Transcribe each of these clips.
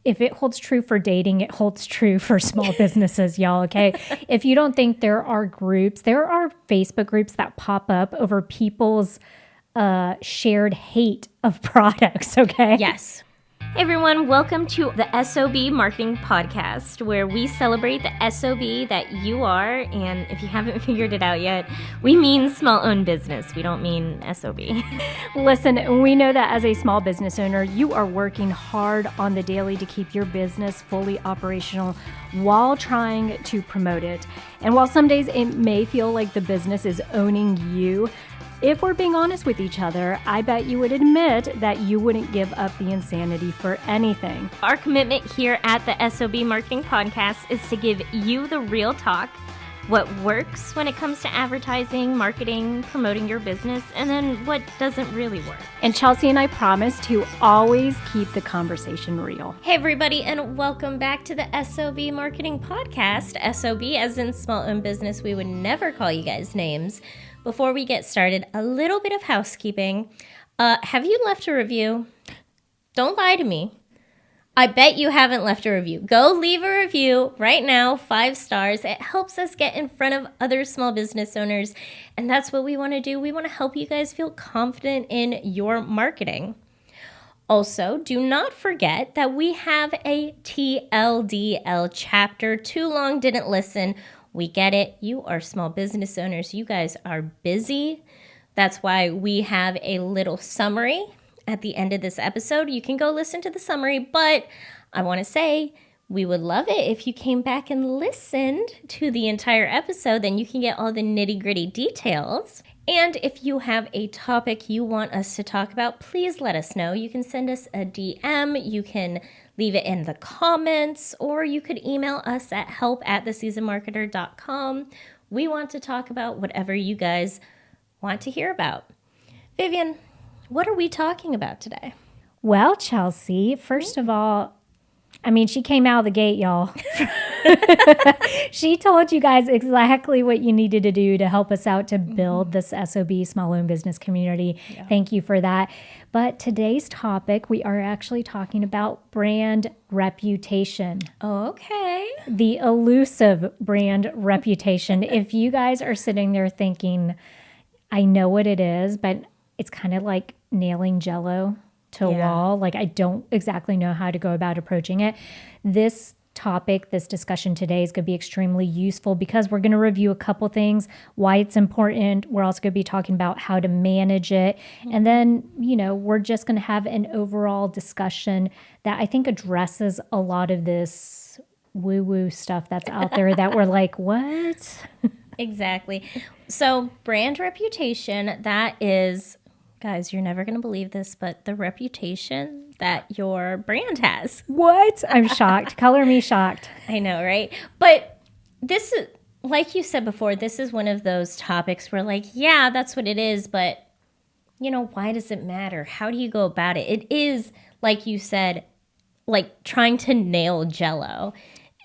if it holds true for dating, it holds true for small businesses, y'all, okay? If you don't think there are Facebook groups that pop up over people's shared hate of products, okay? Yes. Hey everyone, welcome to the S.O.B. Marketing Podcast, where we celebrate the S.O.B. that you are, and if you haven't figured it out yet, we mean small-owned business. We don't mean S.O.B. Listen, we know that as a small business owner, you are working hard on the daily to keep your business fully operational while trying to promote it. And while some days it may feel like the business is owning you, if we're being honest with each other, I bet you would admit that you wouldn't give up the insanity for anything. Our commitment here at the S.O.B. Marketing Podcast is to give you the real talk, what works when it comes to advertising, marketing, promoting your business, and then what doesn't really work. And Chelsea and I promise to always keep the conversation real. Hey everybody, and welcome back to the S.O.B. Marketing Podcast. S.O.B. as in small-owned business. We would never call you guys names. Before we get started, a little bit of housekeeping. Have you left a review? Don't lie to me. I bet you haven't left a review. Go leave a review right now, 5 stars. It helps us get in front of other small business owners, and that's what we want to do. We want to help you guys feel confident in your marketing. Also, do not forget that we have a TLDL chapter. Too long, didn't listen. We get it. You are small business owners. You guys are busy. That's why we have a little summary at the end of this episode. You can go listen to the summary, but I want to say we would love it if you came back and listened to the entire episode. Then you can get all the nitty-gritty details. And if you have a topic you want us to talk about, please let us know. You can send us a DM. You can leave it in the comments, or you could email us at help@theseasonmarketer.com. We want to talk about whatever you guys want to hear about. Vivian, what are we talking about today? Well, Chelsea, first of all, she came out of the gate, y'all. She told you guys exactly what you needed to do to help us out to build this S.O.B. small-owned business community. Yeah. Thank you for that. But today's topic, we are actually talking about brand reputation. Okay. The elusive brand reputation. If you guys are sitting there thinking, I know what it is, but it's kind of like nailing Jell-O to a wall. Like, I don't exactly know how to go about approaching it. This topic, this discussion today is going to be extremely useful because we're going to review a couple things, why it's important. We're also going to be talking about how to manage it. And then, we're just going to have an overall discussion that I think addresses a lot of this woo-woo stuff that's out there that we're like, what? Exactly. So brand reputation, that is, guys, you're never going to believe this, but the reputation that your brand has. What? I'm shocked. Color me shocked. I know, right? But this is, like you said before, this is one of those topics where yeah, that's what it is, but why does it matter? How do you go about it? It is, like you said, like trying to nail Jell-O.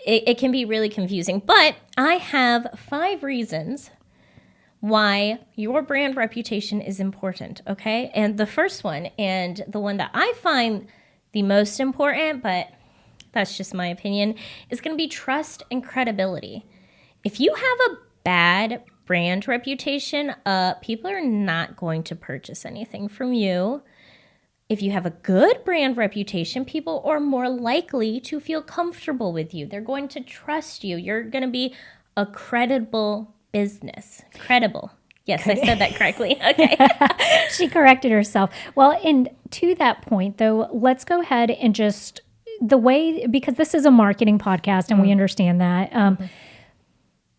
It can be really confusing, but I have 5 reasons why your brand reputation is important, okay? And the first one, and the one that I find the most important, but that's just my opinion, is going to be trust and credibility. If you have a bad brand reputation, people are not going to purchase anything from you. If you have a good brand reputation, people are more likely to feel comfortable with you. They're going to trust you. You're going to be a credible business. Credible. Yes, I said that correctly. Okay. She corrected herself. Well, and to that point, though, let's go ahead and just because this is a marketing podcast and we understand that.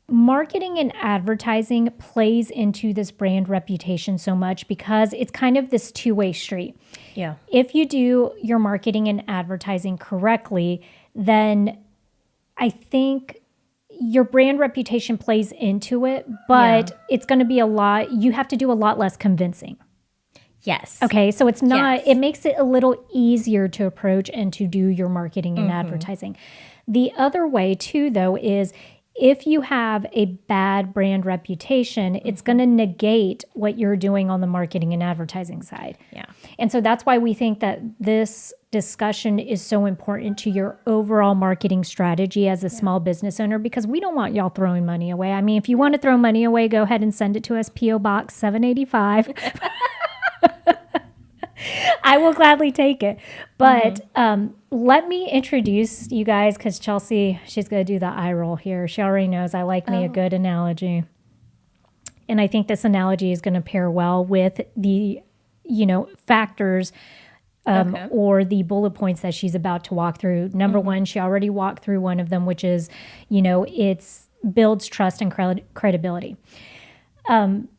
Marketing and advertising plays into this brand reputation so much because it's kind of this two-way street. Yeah. If you do your marketing and advertising correctly, then I think your brand reputation plays into it, but it's going to be you have to do a lot less convincing. Yes. Okay, so it's not, it makes it a little easier to approach and to do your marketing and advertising. The other way too, though, is if you have a bad brand reputation, it's going to negate what you're doing on the marketing and advertising side. Yeah. And so that's why we think that this discussion is so important to your overall marketing strategy as a small business owner, because we don't want y'all throwing money away. I mean, if you want to throw money away, go ahead and send it to us, P.O. Box 785. I will gladly take it. But let me introduce you guys, because Chelsea, she's going to do the eye roll here. She already knows I like me a good analogy. And I think this analogy is going to pair well with the, factors or the bullet points that she's about to walk through. Number one, she already walked through one of them, which is, it's builds trust and credibility.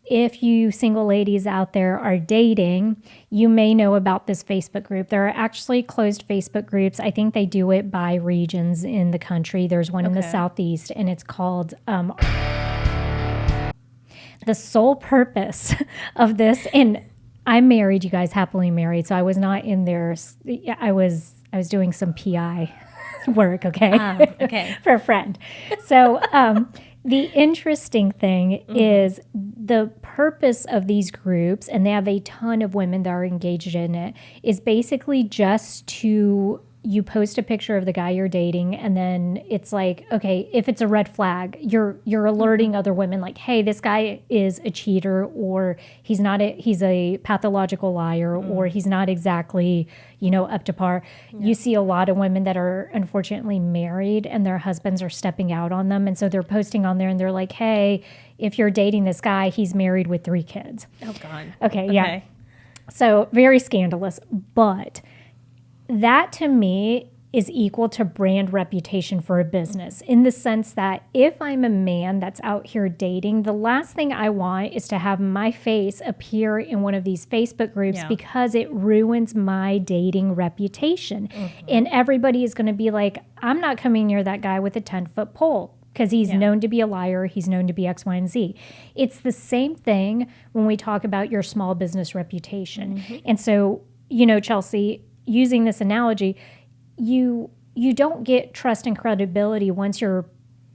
If you single ladies out there are dating, you may know about this Facebook group. There are actually closed Facebook groups. I think they do it by regions in the country. There's one in the Southeast, and it's called the sole purpose of this. And I'm married, you guys, happily married. So I was not in there. I was doing some PI work, okay? For a friend. So the interesting thing is the purpose of these groups, and they have a ton of women that are engaged in it, is basically just to, you post a picture of the guy you're dating, and then it's like, okay, if it's a red flag, you're alerting other women like, hey, this guy is a cheater, or he's a pathological liar, or he's not exactly, up to par. Yeah. You see a lot of women that are unfortunately married and their husbands are stepping out on them. And so they're posting on there and they're like, hey, if you're dating this guy, he's married with 3 kids. Oh, God. Okay. Yeah. So very scandalous. But that to me is equal to brand reputation for a business, in the sense that if I'm a man that's out here dating, the last thing I want is to have my face appear in one of these Facebook groups because it ruins my dating reputation. And everybody is going to be like, I'm not coming near that guy with a 10-foot pole, because he's known to be a liar. He's known to be X, Y, and Z. It's the same thing when we talk about your small business reputation. And so, Chelsea, using this analogy, you don't get trust and credibility once your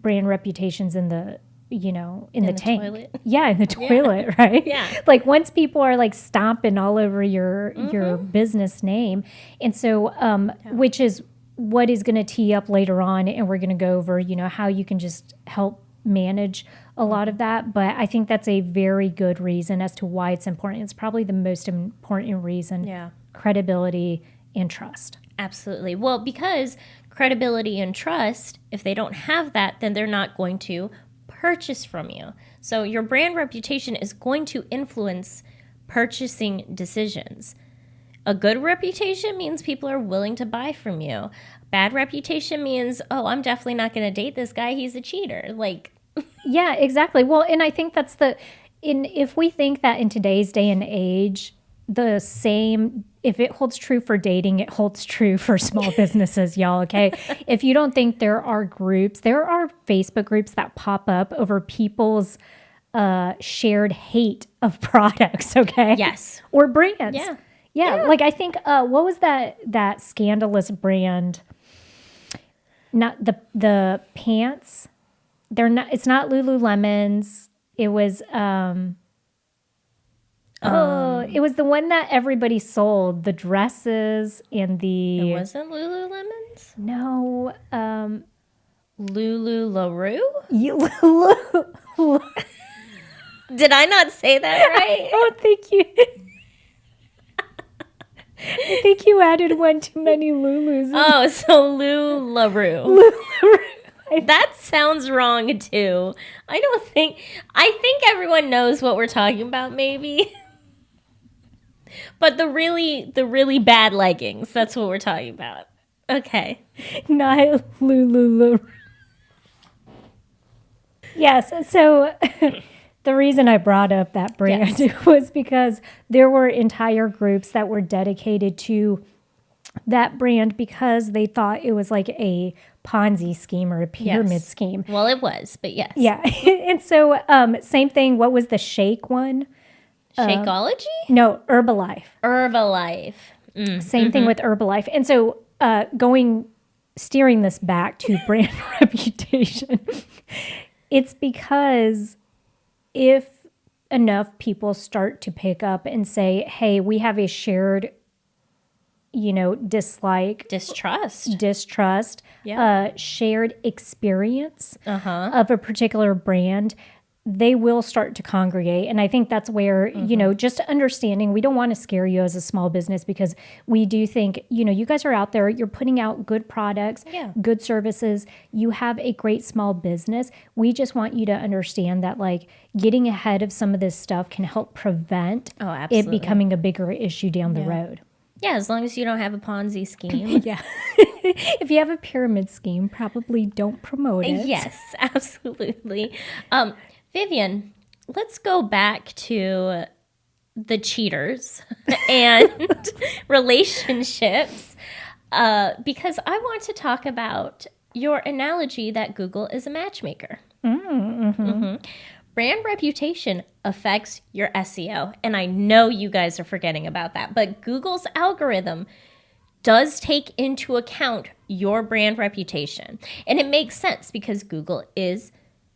brand reputation's in the the tank. Toilet. Yeah, in the toilet, right? Yeah. Like once people are like stomping all over your business name. And so which is what is going to tee up later on, and we're going to go over, how you can just help manage a lot of that. But I think that's a very good reason as to why it's important. It's probably the most important reason. Yeah. Credibility and trust. Absolutely. Well, because credibility and trust, if they don't have that, then they're not going to purchase from you. So your brand reputation is going to influence purchasing decisions. A good reputation means people are willing to buy from you. Bad reputation means, oh, I'm definitely not going to date this guy. He's a cheater. Yeah, exactly. Well, and I think that's if we think that in today's day and age, the same, if it holds true for dating, it holds true for small businesses, y'all, okay? If you don't think there are Facebook groups that pop up over people's shared hate of products, okay? Yes. Or brands. Yeah. Like I think, what was that scandalous brand? Not the pants. It's not Lululemon's. It was, it was the one that everybody sold, the dresses and the... It wasn't Lululemon's? No. LuLaRoe? Did I not say that right? I don't think you... I think you added one too many Lulus. Oh, so LuLaRoe. That sounds wrong too. I think everyone knows what we're talking about, maybe. But the really bad leggings, that's what we're talking about. Okay. Not Lululemon. Yes, so the reason I brought up that brand was because there were entire groups that were dedicated to that brand because they thought it was like a Ponzi scheme or a pyramid scheme. Well, it was, but yes. Yeah. And so same thing. What was the shake one? Shakeology? No, Herbalife. Same thing with Herbalife. And so steering this back to brand reputation, it's because if enough people start to pick up and say, hey, we have a shared dislike, distrust, shared experience of a particular brand, they will start to congregate. And I think that's where, just understanding, we don't want to scare you as a small business, because we do think, you guys are out there, you're putting out good products, good services, you have a great small business. We just want you to understand that getting ahead of some of this stuff can help prevent it becoming a bigger issue down the road. Yeah, as long as you don't have a Ponzi scheme. Yeah. If you have a pyramid scheme, probably don't promote it. Yes, absolutely. Vivian, let's go back to the cheaters and relationships, because I want to talk about your analogy that Google is a matchmaker. Brand reputation affects your SEO, and I know you guys are forgetting about that, but Google's algorithm does take into account your brand reputation. And it makes sense because Google is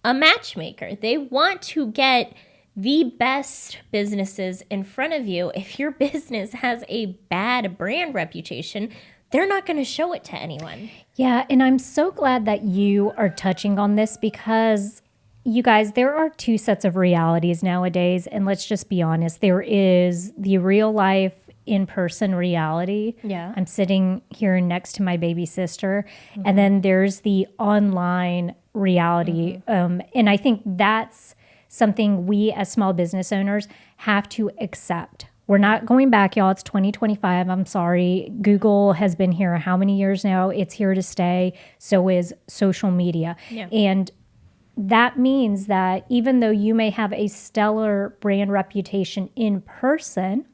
a matchmaker. They want to get the best businesses in front of you. If your business has a bad brand reputation, they're not going to show it to anyone. Yeah, and I'm so glad that you are touching on this, because you guys, there are two sets of realities nowadays. And let's just be honest, there is the real life in-person reality. Yeah. I'm sitting here next to my baby sister. And then there's the online reality. And I think that's something we as small business owners have to accept. We're not going back, y'all. It's 2025. I'm sorry. Google has been here how many years now? It's here to stay. So is social media. Yeah. And that means that even though you may have a stellar brand reputation in person,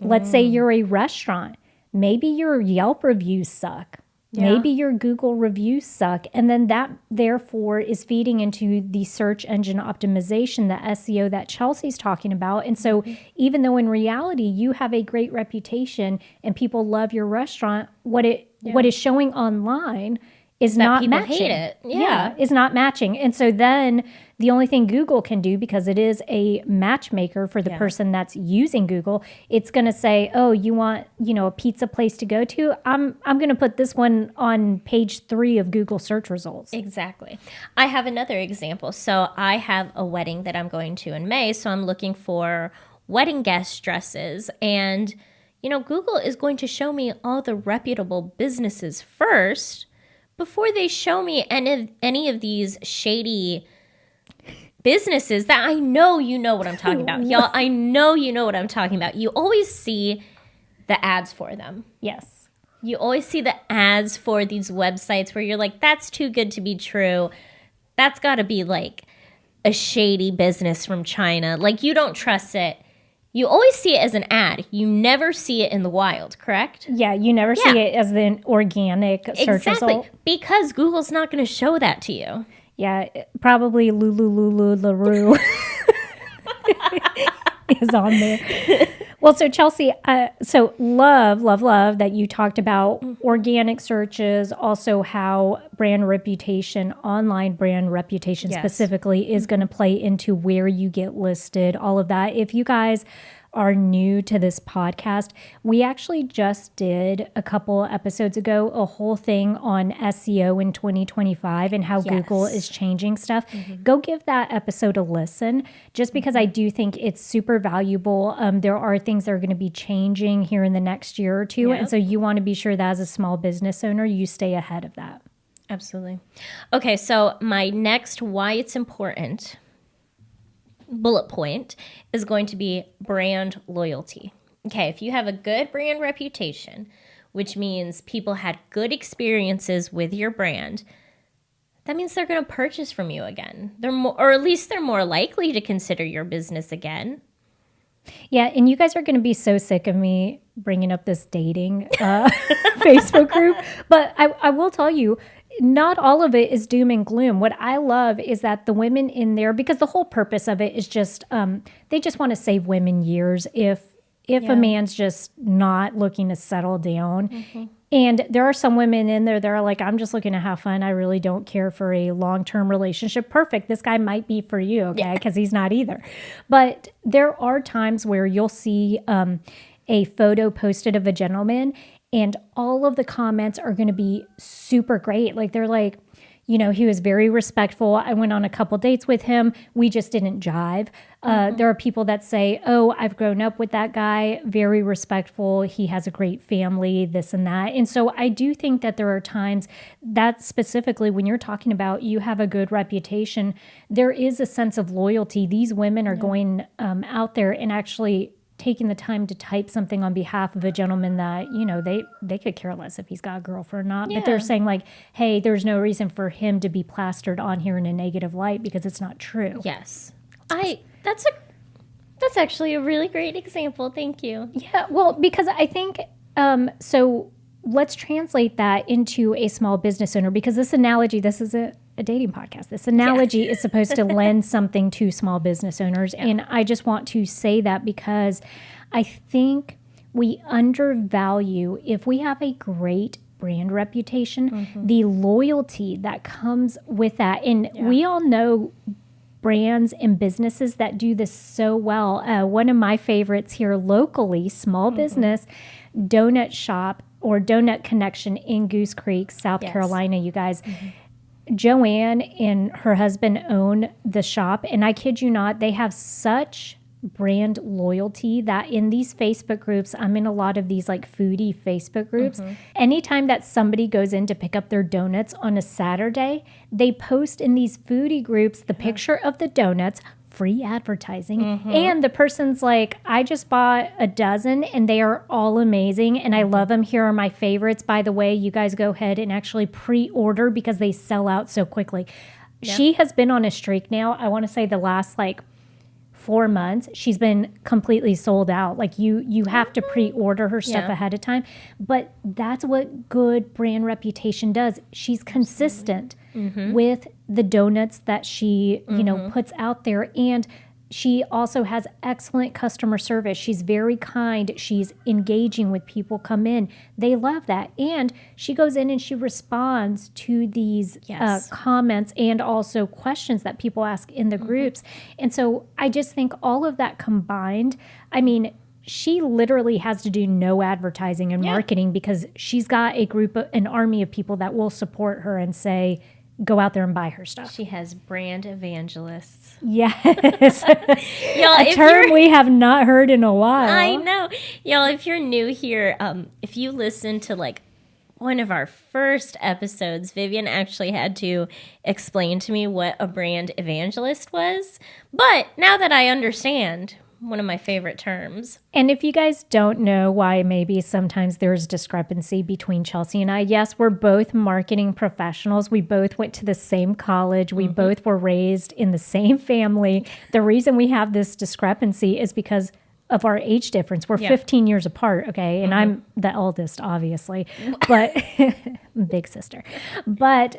let's say you're a restaurant, maybe your Yelp reviews suck. Maybe your Google reviews suck. And then that therefore is feeding into the search engine optimization, the SEO that Chelsea's talking about. And so even though in reality you have a great reputation and people love your restaurant, what is showing online is not matching. Hate it. Yeah. Is not matching. And so then the only thing Google can do, because it is a matchmaker for the person that's using Google, it's going to say, oh, you want, a pizza place to go to? I'm going to put this one on page 3 of Google search results. Exactly. I have another example. So I have a wedding that I'm going to in May. So I'm looking for wedding guest dresses. And, Google is going to show me all the reputable businesses first before they show me any of these shady businesses that I know you know what I'm talking about. Y'all, I know you know what I'm talking about. You always see the ads for them. Yes. You always see the ads for these websites where you're like, that's too good to be true. That's got to be like a shady business from China. Like, you don't trust it. You always see it as an ad. You never see it in the wild, correct? Yeah, you never see it as an organic search result. Because Google's not going to show that to you. Yeah, probably LaRue is on there. Well, so Chelsea, so love that you talked about organic searches, also how brand reputation, online brand reputation specifically, is going to play into where you get listed, all of that. If you guys are new to this podcast, we actually just did a couple episodes ago a whole thing on SEO in 2025 and how Google is changing stuff. Go give that episode a listen, just because I do think it's super valuable. There are things that are going to be changing here in the next year or two. And so you want to be sure that as a small business owner, you stay ahead of that. Absolutely. Okay, so my next why it's important bullet point is going to be brand loyalty. Okay, if you have a good brand reputation, which means people had good experiences with your brand, that means they're going to purchase from you again. Or at least they're more likely to consider your business again. Yeah, and you guys are going to be so sick of me bringing up this dating Facebook group, but I will tell you, not all of it is doom and gloom. What I love is that the women in there, because the whole purpose of it is just, they just want to save women years if a man's just not looking to settle down. And there are some women in there that are like, I'm just looking to have fun. I really don't care for a long-term relationship. Perfect. This guy might be for you, okay? Because he's not either. But there are times where you'll see a photo posted of a gentleman, and all of the comments are going to be super great. Like they're like, he was very respectful. I went on a couple dates with him. We just didn't jive. There are people that say, oh, I've grown up with that guy, very respectful. He has a great family, this and that. And so I do think that there are times that specifically when you're talking about you have a good reputation, there is a sense of loyalty. These women are going out there and actually taking the time to type something on behalf of a gentleman that, they could care less if he's got a girlfriend or not. Yeah. But they're saying like, hey, there's no reason for him to be plastered on here in a negative light because it's not true. Yes. That's actually a really great example. Thank you. Yeah. Well, because I think, so let's translate that into a small business owner, because this analogy, this is a dating podcast. This analogy is supposed to lend something to small business owners. Yeah. And I just want to say that because I think we undervalue, if we have a great brand reputation, the loyalty that comes with that. And we all know brands and businesses that do this so well. One of my favorites here locally, small business, donut shop or donut connection in Goose Creek, South Carolina, you guys. Joanne and her husband own the shop, and I kid you not, they have such brand loyalty that in these Facebook groups, I'm in a lot of these like foodie Facebook groups. Anytime that somebody goes in to pick up their donuts on a Saturday, they post in these foodie groups the picture of the donuts, free advertising, and the person's like, I just bought a dozen and they are all amazing and I love them. Here are my favorites. By the way, you guys go ahead and actually pre-order because they sell out so quickly. She has been on a streak now. I want to say the last 4 months, she's been completely sold out. Like you have to pre-order her stuff ahead of time. But that's what good brand reputation does. She's consistent with the donuts that she, puts out there. And she also has excellent customer service. She's very kind. She's engaging with people come in. They love that. And she goes in and she responds to these comments and also questions that people ask in the groups. And so I just think all of that combined, she literally has to do no advertising and marketing because she's got an army of people that will support her and say, go out there and buy her stuff. She has brand evangelists. Yes. A term we have not heard in a while. I know. Y'all, if you're new here, if you listen to one of our first episodes, Vivian actually had to explain to me what a brand evangelist was. But now that I understand, one of my favorite terms. And if you guys don't know why maybe sometimes there's discrepancy between Chelsea and I, yes, we're both marketing professionals. We both went to the same college. We both were raised in the same family. The reason we have this discrepancy is because of our age difference. We're 15 years apart, okay? And I'm the eldest, obviously, but big sister. But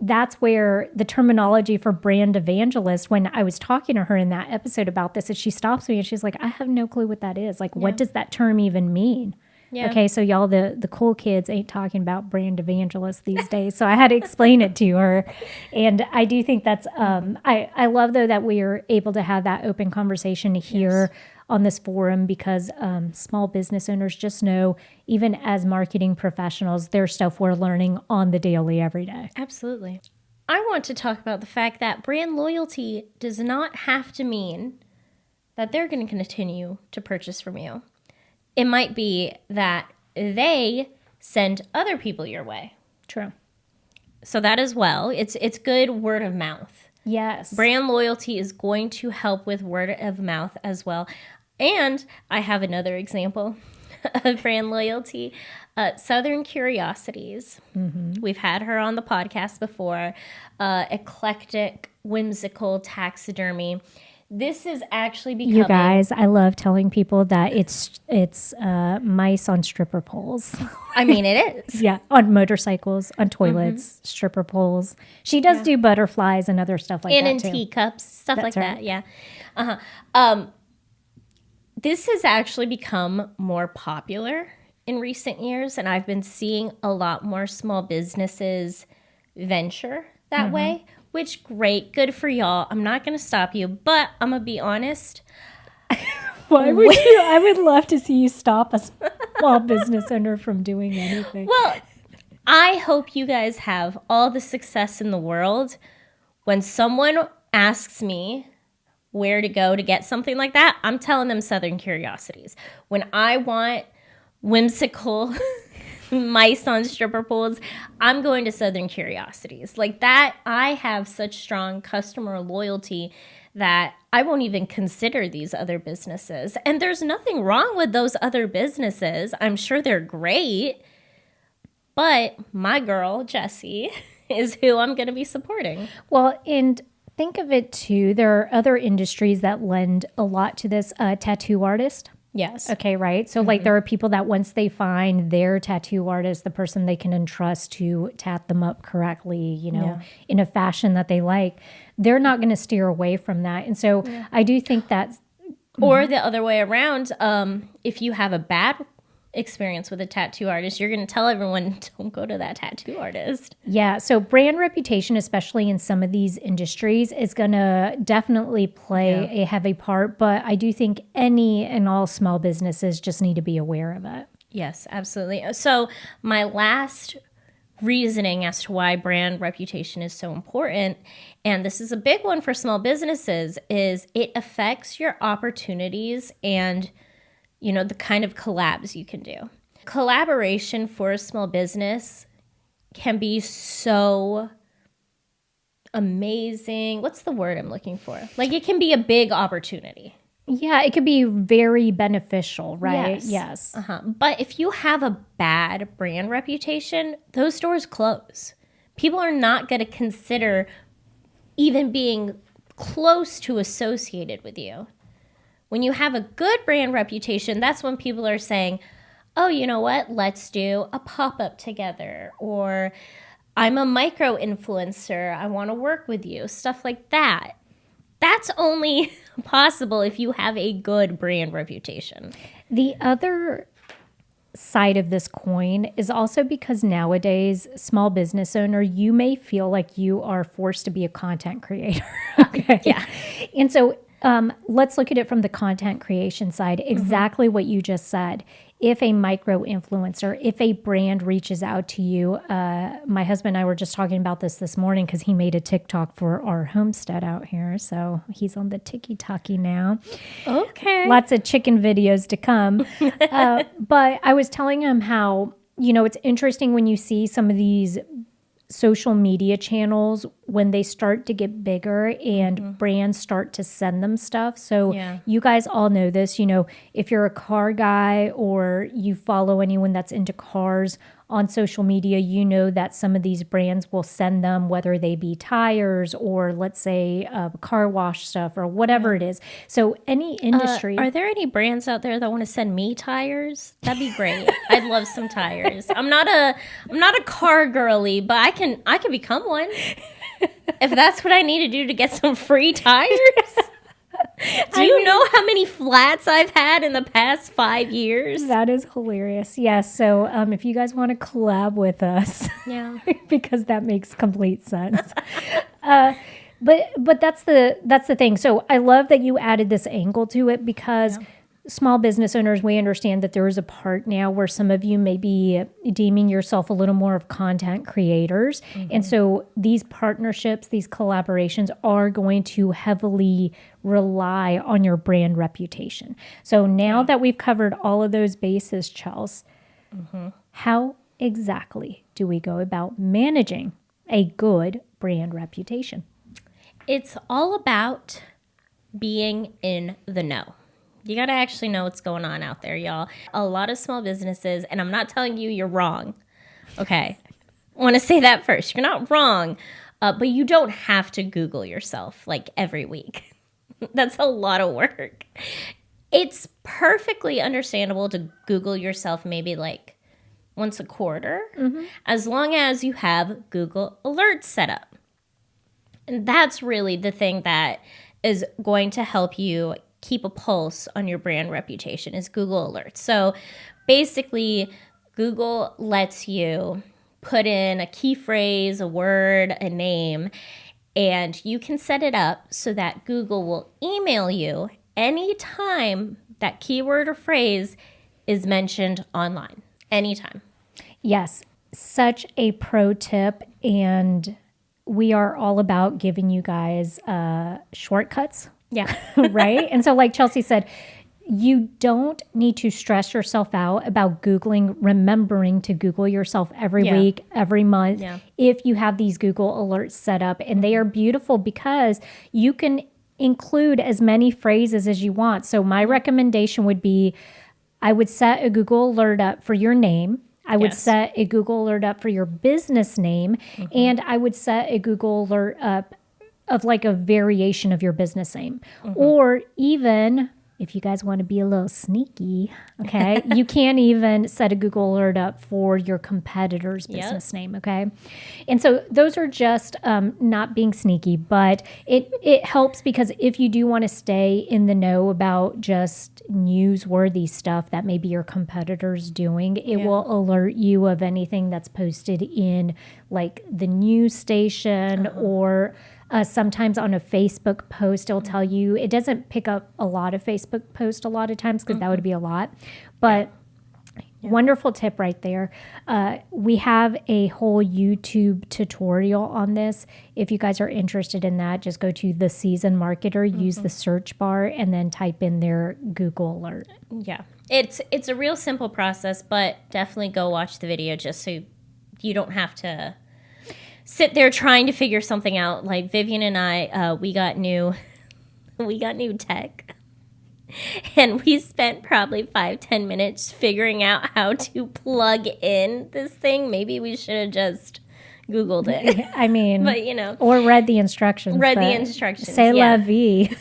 that's where the terminology for brand evangelist, when I was talking to her in that episode about this, and she stops me and she's like, I have no clue what that is. What does that term even mean? Yeah. Okay, so y'all, the cool kids ain't talking about brand evangelists these days. So I had to explain it to her. And I do think that's, I love though that we are able to have that open conversation here on this forum because small business owners just know, even as marketing professionals, there's stuff we're learning on the daily every day. Absolutely. I want to talk about the fact that brand loyalty does not have to mean that they're going to continue to purchase from you. It might be that they send other people your way. True. So that as well, it's good word of mouth. Yes. Brand loyalty is going to help with word of mouth as well. And I have another example of brand loyalty. Southern Curiosities. We've had her on the podcast before. Eclectic, whimsical taxidermy. This is actually becoming... You guys, I love telling people that it's mice on stripper poles. It is. Yeah, on motorcycles, on toilets, stripper poles. She does do butterflies and other stuff like that, and too. in teacups, stuff That's like right. that, yeah. This has actually become more popular in recent years, and I've been seeing a lot more small businesses venture that way, which great, good for y'all. I'm not going to stop you, but I'm going to be honest. Why would you? I would love to see you stop a small business owner from doing anything. Well, I hope you guys have all the success in the world. When someone asks me where to go to get something like that, I'm telling them Southern Curiosities. When I want whimsical mice on stripper poles, I'm going to Southern Curiosities. Like that, I have such strong customer loyalty that I won't even consider these other businesses. And there's nothing wrong with those other businesses. I'm sure they're great. But my girl, Jessie, is who I'm going to be supporting. Well, and think of it too. There are other industries that lend a lot to this. Tattoo artist. Yes. Okay, right? So like there are people that once they find their tattoo artist, the person they can entrust to tat them up correctly, you know, in a fashion that they like, they're not going to steer away from that. And so I do think that's... Or the other way around, if you have a bad experience with a tattoo artist, you're going to tell everyone, don't go to that tattoo artist. Yeah. So brand reputation, especially in some of these industries, is going to definitely play a heavy part. But I do think any and all small businesses just need to be aware of it. Yes, absolutely. So my last reasoning as to why brand reputation is so important, and this is a big one for small businesses, is it affects your opportunities and you know, the kind of collabs you can do. Collaboration for a small business can be so amazing. What's the word I'm looking for? Like it can be a big opportunity. Yeah, it could be very beneficial, right? Yes. But if you have a bad brand reputation, those doors close. People are not going to consider even being close to associated with you. When you have a good brand reputation, that's when people are saying, oh, you know what? Let's do a pop-up together. Or I'm a micro influencer. I want to work with you. Stuff like that. That's only possible if you have a good brand reputation. The other side of this coin is also because nowadays, small business owner, you may feel like you are forced to be a content creator. Okay. Yeah. And so let's look at it from the content creation side. Exactly what you just said. If a micro influencer, if a brand reaches out to you, my husband and I were just talking about this morning because he made a TikTok for our homestead out here. So he's on the TikToky now. Okay. Lots of chicken videos to come. But I was telling him how, you know, it's interesting when you see some of these social media channels when they start to get bigger and brands start to send them stuff. So you guys all know this, you know, if you're a car guy or you follow anyone that's into cars on social media, you know that some of these brands will send them, whether they be tires or let's say car wash stuff or whatever it is. So any industry. Are there any brands out there that want to send me tires? That'd be great. I'd love some tires. I'm not a car girly, but I can become one. If that's what I need to do to get some free tires. Do you know how many flats I've had in the past 5 years? That is hilarious. Yes. So if you guys want to collab with us, because that makes complete sense. But that's the thing. So I love that you added this angle to it because small business owners, we understand that there is a part now where some of you may be deeming yourself a little more of content creators. And so these partnerships, these collaborations are going to heavily rely on your brand reputation. So now that we've covered all of those bases, Chels, how exactly do we go about managing a good brand reputation? It's all about being in the know. You got to actually know what's going on out there, y'all. A lot of small businesses, and I'm not telling you you're wrong. Okay. I want to say that first. You're not wrong, but you don't have to Google yourself like every week. That's a lot of work. It's perfectly understandable to Google yourself maybe like once a quarter, as long as you have Google Alerts set up. And that's really the thing that is going to help you keep a pulse on your brand reputation is Google Alerts. So basically, Google lets you put in a key phrase, a word, a name, and you can set it up so that Google will email you anytime that keyword or phrase is mentioned online. Anytime. Yes, such a pro tip. And we are all about giving you guys shortcuts. Yeah. Right? And so like Chelsea said, you don't need to stress yourself out about remembering to Google yourself every week, every month, if you have these Google alerts set up. And they are beautiful because you can include as many phrases as you want. So my recommendation would be, I would set a Google alert up for your name. I would set a Google alert up for your business name. And I would set a Google alert up of like a variation of your business name. Or even if you guys want to be a little sneaky, okay, you can even set a Google alert up for your competitor's business name, okay? And so those are just not being sneaky, but it helps because if you do want to stay in the know about just newsworthy stuff that maybe your competitor's doing, it will alert you of anything that's posted in like the news station or sometimes on a Facebook post, it'll tell you. It doesn't pick up a lot of Facebook posts a lot of times because that would be a lot. But wonderful tip right there. We have a whole YouTube tutorial on this. If you guys are interested in that, just go to The Seasoned Marketer, use the search bar, and then type in their Google alert. Yeah. It's a real simple process, but definitely go watch the video just so you don't have to sit there trying to figure something out. Like Vivian and I, we got new tech, and we spent probably 5-10 minutes figuring out how to plug in this thing. Maybe we should have just Googled it. I mean, but you know, or read the instructions. C'est la vie.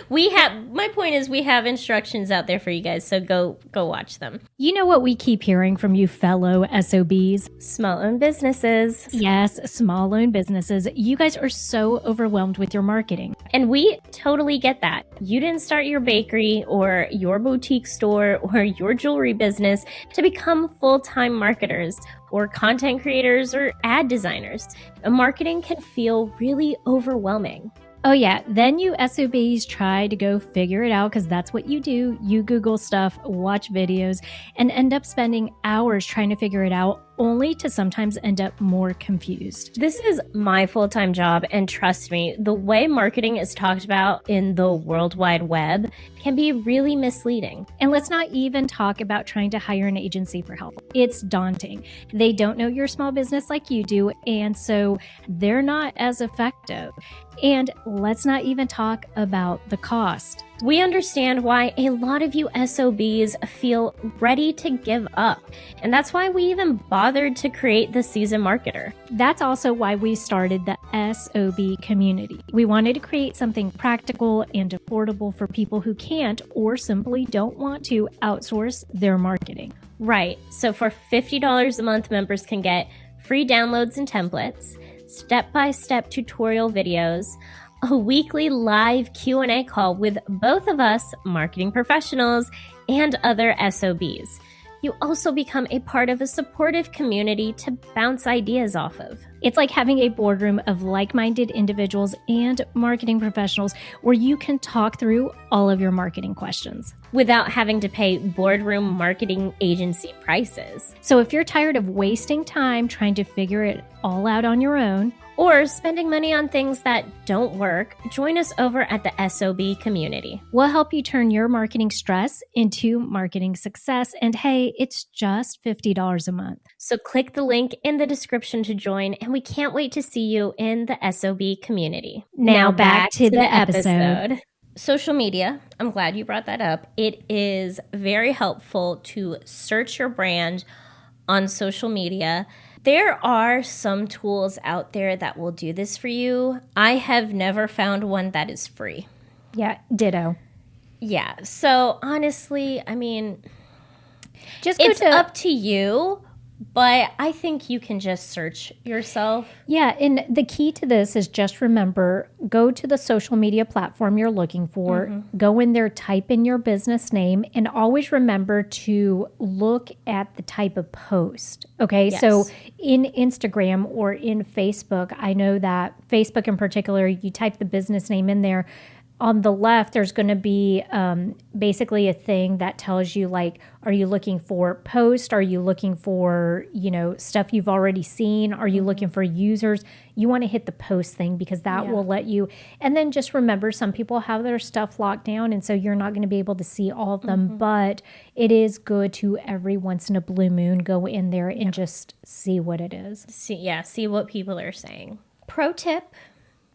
My point is we have instructions out there for you guys, so go watch them. You know what we keep hearing from you fellow S.O.B.s? Small-owned businesses. Yes, small-owned businesses. You guys are so overwhelmed with your marketing. And we totally get that. You didn't start your bakery or your boutique store or your jewelry business to become full-time marketers or content creators or ad designers. Marketing can feel really overwhelming. Oh yeah, then you S.O.B.s try to go figure it out because that's what you do. You Google stuff, watch videos, and end up spending hours trying to figure it out, only to sometimes end up more confused. This is my full-time job, and trust me, the way marketing is talked about in the World Wide Web can be really misleading. And let's not even talk about trying to hire an agency for help. It's daunting. They don't know your small business like you do, and so they're not as effective. And let's not even talk about the cost. We understand why a lot of you S.O.B.s feel ready to give up. And that's why we even bothered to create the Seasoned Marketer. That's also why we started the S.O.B. community. We wanted to create something practical and affordable for people who can't or simply don't want to outsource their marketing. Right. So for $50 a month, members can get free downloads and templates, step-by-step tutorial videos, a weekly live Q&A call with both of us, marketing professionals, and other S.O.B.s. You also become a part of a supportive community to bounce ideas off of. It's like having a boardroom of like-minded individuals and marketing professionals where you can talk through all of your marketing questions without having to pay boardroom marketing agency prices. So if you're tired of wasting time trying to figure it all out on your own, or spending money on things that don't work, join us over at the S.O.B. community. We'll help you turn your marketing stress into marketing success. And hey, it's just $50 a month. So click the link in the description to join, and we can't wait to see you in the S.O.B. community. Now back to the episode. Social media, I'm glad you brought that up. It is very helpful to search your brand on social media. There are some tools out there that will do this for you. I have never found one that is free. Yeah, ditto. Yeah, so honestly, I mean, it's up to you, but I think you can just search yourself. Yeah, and the key to this is just remember, go to the social media platform you're looking for, go in there, type in your business name, and always remember to look at the type of post, okay? Yes. So in Instagram or in Facebook, I know that Facebook in particular, you type the business name in there, on the left, there's going to be basically a thing that tells you, like, are you looking for posts? Are you looking for, stuff you've already seen? Are you looking for users? You want to hit the post thing because that will let you. And then just remember, some people have their stuff locked down, and so you're not going to be able to see all of them. But it is good to every once in a blue moon go in there and just see what it is. See what people are saying. Pro tip.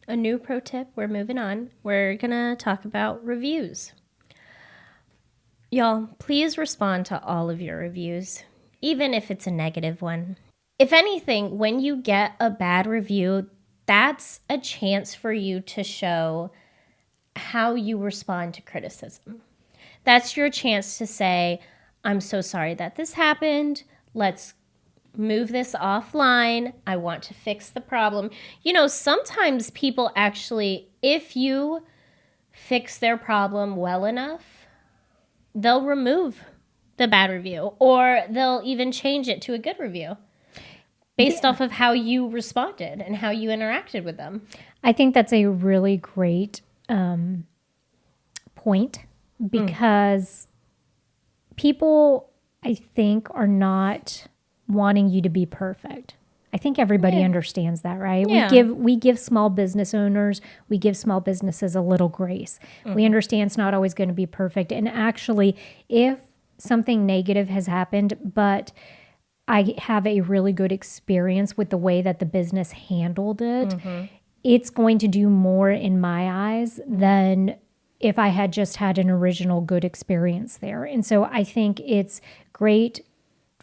A new pro tip, we're moving on. We're going to talk about reviews. Y'all, please respond to all of your reviews, even if it's a negative one. If anything, when you get a bad review, that's a chance for you to show how you respond to criticism. That's your chance to say, I'm so sorry that this happened. Let's move this offline. I want to fix the problem. Sometimes people actually, if you fix their problem well enough, they'll remove the bad review, or they'll even change it to a good review based off of how you responded and how you interacted with them. I think that's a really great point, because people, I think, are not wanting you to be perfect. I think everybody understands that, right? Yeah. We give small business owners, we give small businesses a little grace. We understand it's not always going to be perfect. And actually, if something negative has happened, but I have a really good experience with the way that the business handled it, it's going to do more in my eyes than if I had just had an original good experience there. And so I think it's great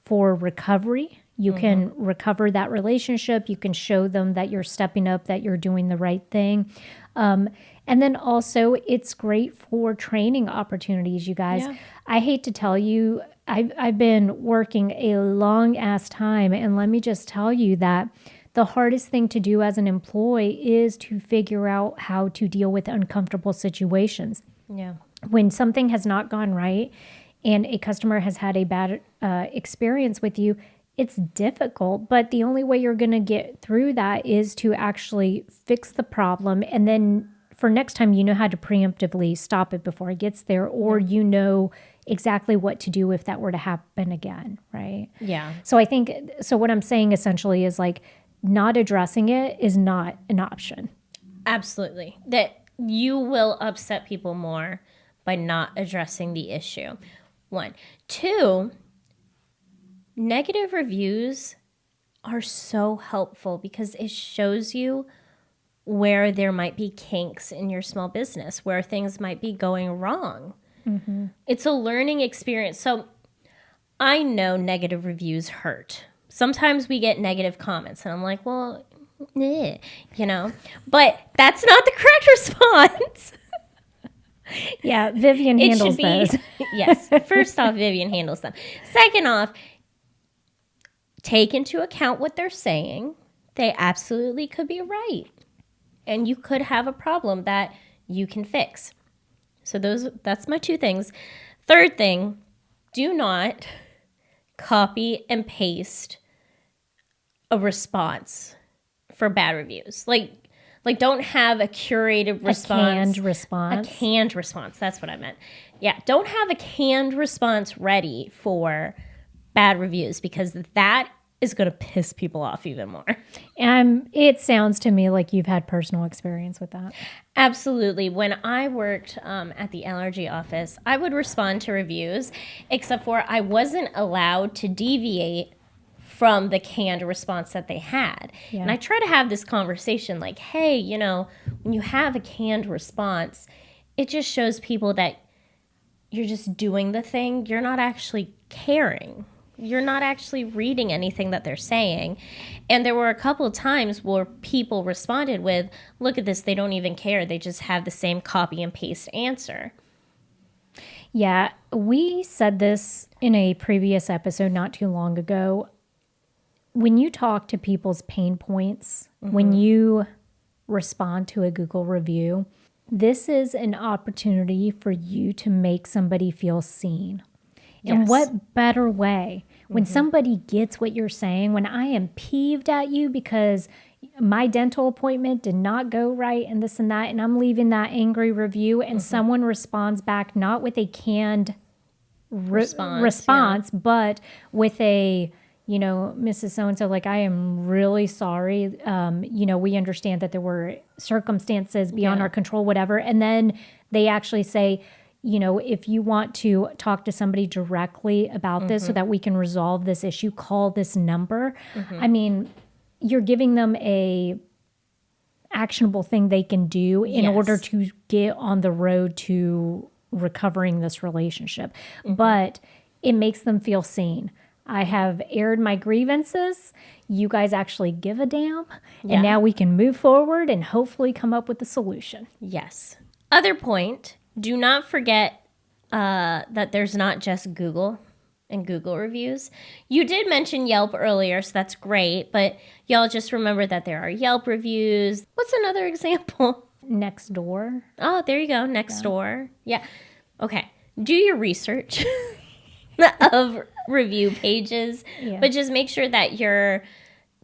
for recovery. You can recover that relationship. You can show them that you're stepping up, that you're doing the right thing. And then also, it's great for training opportunities, you guys. Yeah. I hate to tell you, I've been working a long ass time. And let me just tell you that the hardest thing to do as an employee is to figure out how to deal with uncomfortable situations. Yeah. When something has not gone right and a customer has had a bad experience with you, it's difficult, but the only way you're going to get through that is to actually fix the problem. And then for next time, you know how to preemptively stop it before it gets there, or you know exactly what to do if that were to happen again, right? Yeah. So I think, what I'm saying essentially is, like, not addressing it is not an option. Absolutely. That you will upset people more by not addressing the issue. 1. 2, negative reviews are so helpful because it shows you where there might be kinks in your small business, where things might be going wrong. It's a learning experience. So I know negative reviews hurt. Sometimes we get negative comments and I'm like, well, but that's not the correct response. Yeah, Vivian handles those. Yes. First off, Vivian handles them. Second off, take into account what they're saying. They absolutely could be right. And you could have a problem that you can fix. So that's my 2 things. Third thing, do not copy and paste a response for bad reviews. Like don't have a curated response. A canned response. That's what I meant. Yeah, don't have a canned response ready for bad reviews, because that is going to piss people off even more. And it sounds to me like you've had personal experience with that. Absolutely. When I worked at the allergy office, I would respond to reviews, except for I wasn't allowed to deviate from the canned response that they had. Yeah. And I try to have this conversation like, hey, when you have a canned response, it just shows people that you're just doing the thing. You're not actually caring. You're not actually reading anything that they're saying. And there were a couple of times where people responded with, look at this, they don't even care. They just have the same copy and paste answer. Yeah, we said this in a previous episode not too long ago. When you talk to people's pain points, when you respond to a Google review, this is an opportunity for you to make somebody feel seen. Yes. And what better way When somebody gets what you're saying, when I am peeved at you because my dental appointment did not go right and this and that, and I'm leaving that angry review, and someone responds back not with a canned response, but with a, Mrs. So-and-so, like, I am really sorry. We understand that there were circumstances beyond our control, whatever. And then they actually say, if you want to talk to somebody directly about this so that we can resolve this issue, call this number. I mean, you're giving them a actionable thing they can do in order to get on the road to recovering this relationship. But it makes them feel seen. I have aired my grievances. You guys actually give a damn. And now we can move forward and hopefully come up with a solution. Yes. Other point, do not forget that there's not just Google and Google reviews. You did mention Yelp earlier, so that's great. But y'all just remember that there are Yelp reviews. What's another example? Nextdoor. Oh, there you go. Nextdoor. Yeah. Okay. Do your research of review pages, but just make sure that you're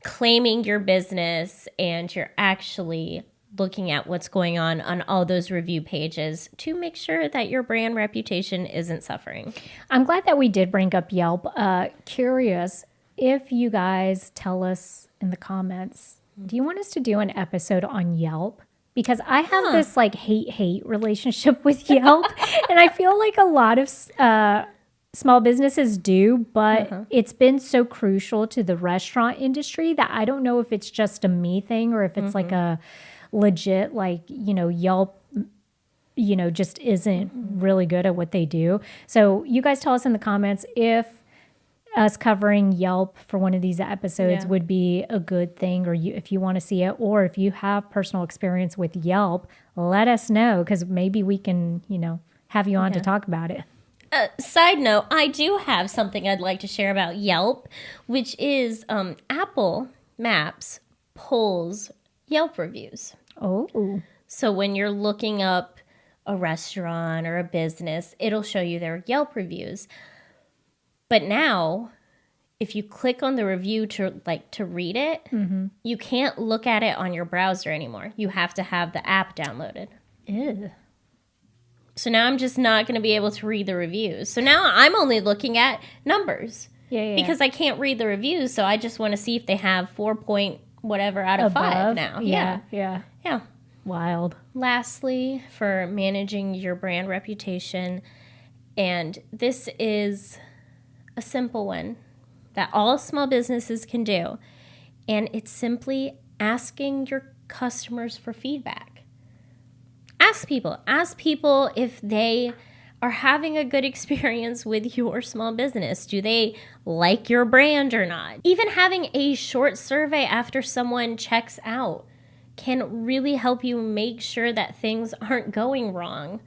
claiming your business and you're actually looking at what's going on all those review pages to make sure that your brand reputation isn't suffering. I'm glad that we did bring up Yelp. Curious if you guys tell us in the comments, do you want us to do an episode on Yelp? Because I have this like hate relationship with Yelp, and I feel like a lot of small businesses do, but it's been so crucial to the restaurant industry that I don't know if it's just a me thing or if it's like a legit, like, Yelp, just isn't really good at what they do. So you guys tell us in the comments if us covering Yelp for one of these episodes would be a good thing, or if you want to see it, or if you have personal experience with Yelp, let us know, because maybe we can, have you on to talk about it. Side note, I do have something I'd like to share about Yelp, which is Apple Maps pulls Yelp reviews. Oh. So when you're looking up a restaurant or a business, it'll show you their Yelp reviews. But now, if you click on the review to read it, you can't look at it on your browser anymore. You have to have the app downloaded. Ew. So now I'm just not going to be able to read the reviews. So now I'm only looking at numbers. Yeah. Because I can't read the reviews, so I just want to see if they have 4 point whatever out of 5 now. Yeah. Wild. Lastly, for managing your brand reputation, and this is a simple one that all small businesses can do, and it's simply asking your customers for feedback. Ask people if they are having a good experience with your small business. Do they like your brand or not? Even having a short survey after someone checks out can really help you make sure that things aren't going wrong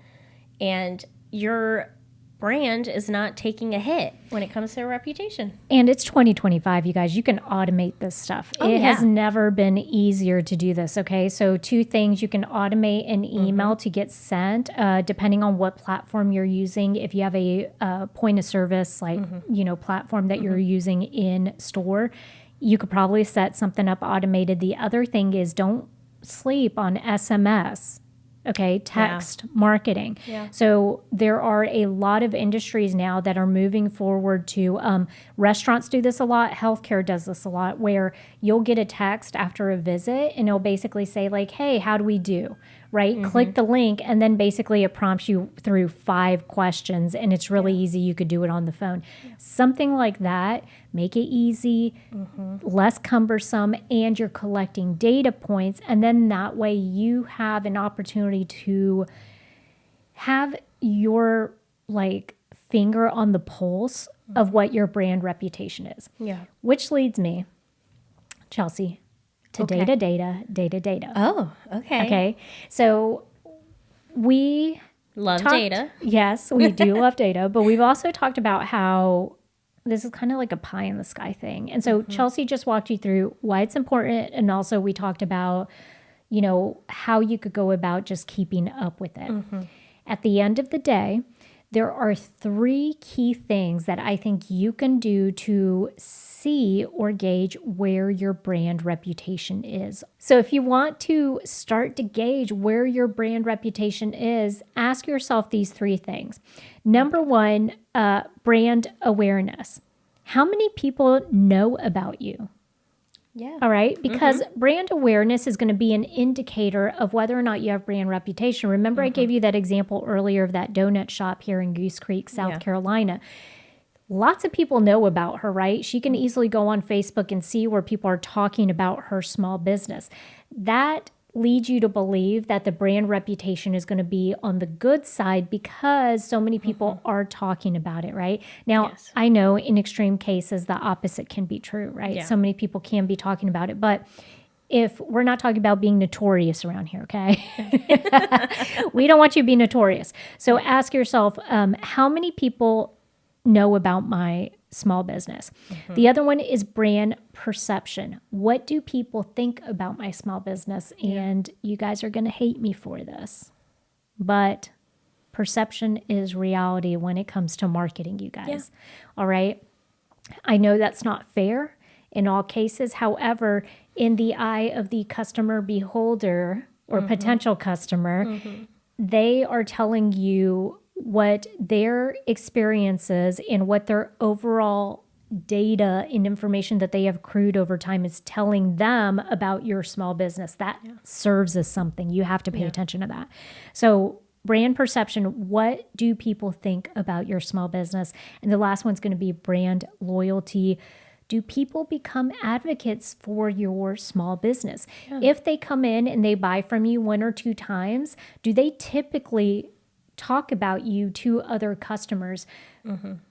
and your brand is not taking a hit when it comes to reputation. And it's 2025, you guys. You can automate this stuff. It has never been easier to do this, okay? So 2 things. You can automate an email to get sent, depending on what platform you're using. If you have a point of service, like, platform that you're using in store, you could probably set something up automated. The other thing is don't sleep on SMS. Okay, text marketing. Yeah. So there are a lot of industries now that are moving forward to, restaurants do this a lot, healthcare does this a lot, where you'll get a text after a visit and it'll basically say like, hey, how do we do? Right? Click the link, and then basically it prompts you through 5 questions, and it's really easy. You could do it on the phone. Something like that, make it easy, less cumbersome, and you're collecting data points, and then that way you have an opportunity to have your finger on the pulse of what your brand reputation is. Yeah. Which leads me, Chelsea, to data. Oh, okay. Okay. So we love data. Yes, we do love data, but we've also talked about how this is kind of like a pie in the sky thing. And so Chelsea just walked you through why it's important. And also we talked about, how you could go about just keeping up with it. At the end of the day, There are 3 key things that I think you can do to see or gauge where your brand reputation is. So if you want to start to gauge where your brand reputation is, ask yourself these 3 things. Number 1, brand awareness. How many people know about you? Yeah. All right. Because brand awareness is going to be an indicator of whether or not you have brand reputation. Remember, I gave you that example earlier of that donut shop here in Goose Creek, South Carolina. Lots of people know about her, right? She can easily go on Facebook and see where people are talking about her small business. That leads you to believe that the brand reputation is going to be on the good side because so many people are talking about it, right? Now, I know in extreme cases, the opposite can be true, right? Yeah. So many people can be talking about it, but if we're not talking about being notorious around here, okay? We don't want you to be notorious. So ask yourself, how many people know about my small business? The other one is brand perception. What do people think about my small business? And you guys are going to hate me for this, but perception is reality when it comes to marketing, you guys. All right. I know that's not fair in all cases. However, in the eye of the customer beholder or potential customer, they are telling you what their experiences and what their overall data and information that they have accrued over time is telling them about your small business. That serves as something. You have to pay attention to that. So brand perception, what do people think about your small business? And the last one's going to be brand loyalty. Do people become advocates for your small business? If they come in and they buy from you 1 or 2 times, do they typically talk about you to other customers?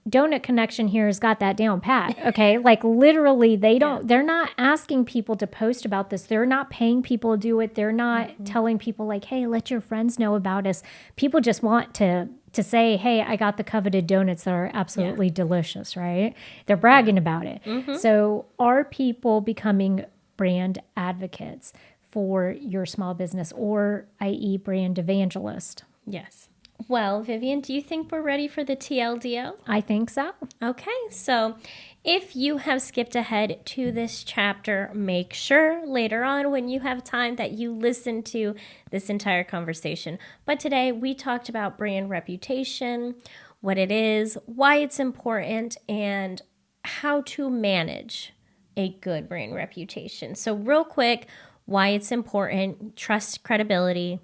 Donut Connection here has got that down pat. Okay. Like literally they're not asking people to post about this. They're not paying people to do it. They're not telling people like, hey, let your friends know about us. People just want to say, hey, I got the coveted donuts that are absolutely delicious, right? They're bragging about it. So are people becoming brand advocates for your small business, or i.e. brand evangelist? Yes. Well, Vivian, do you think we're ready for the TLDL? I think so. Okay, so if you have skipped ahead to this chapter, make sure later on when you have time that you listen to this entire conversation. But today we talked about brand reputation, what it is, why it's important, and how to manage a good brand reputation. So real quick, why it's important: trust, credibility,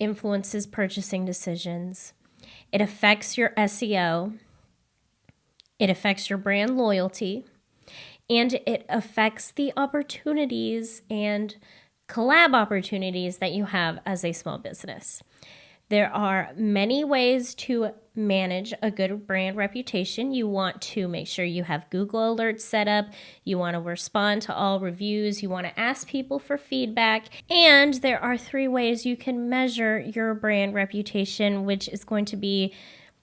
influences purchasing decisions. It affects your SEO. It affects your brand loyalty. And it affects the opportunities and collab opportunities that you have as a small business. There are many ways to manage a good brand reputation. You want to make sure you have Google Alerts set up. You want to respond to all reviews. You want to ask people for feedback. And there are 3 ways you can measure your brand reputation, which is going to be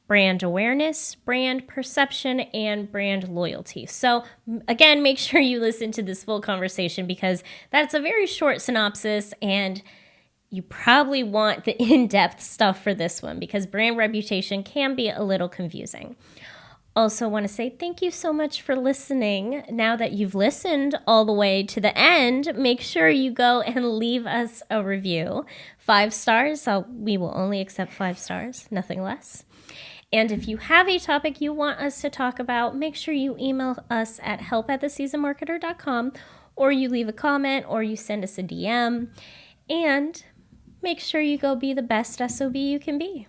brand awareness, brand perception, and brand loyalty. So again, make sure you listen to this full conversation because that's a very short synopsis, and you probably want the in-depth stuff for this one because brand reputation can be a little confusing. Also want to say thank you so much for listening. Now that you've listened all the way to the end, make sure you go and leave us a review. 5 stars. We will only accept 5 stars, nothing less. And if you have a topic you want us to talk about, make sure you email us at help@theseasonmarketer.com, or you leave a comment, or you send us a DM. And make sure you go be the best SOB you can be.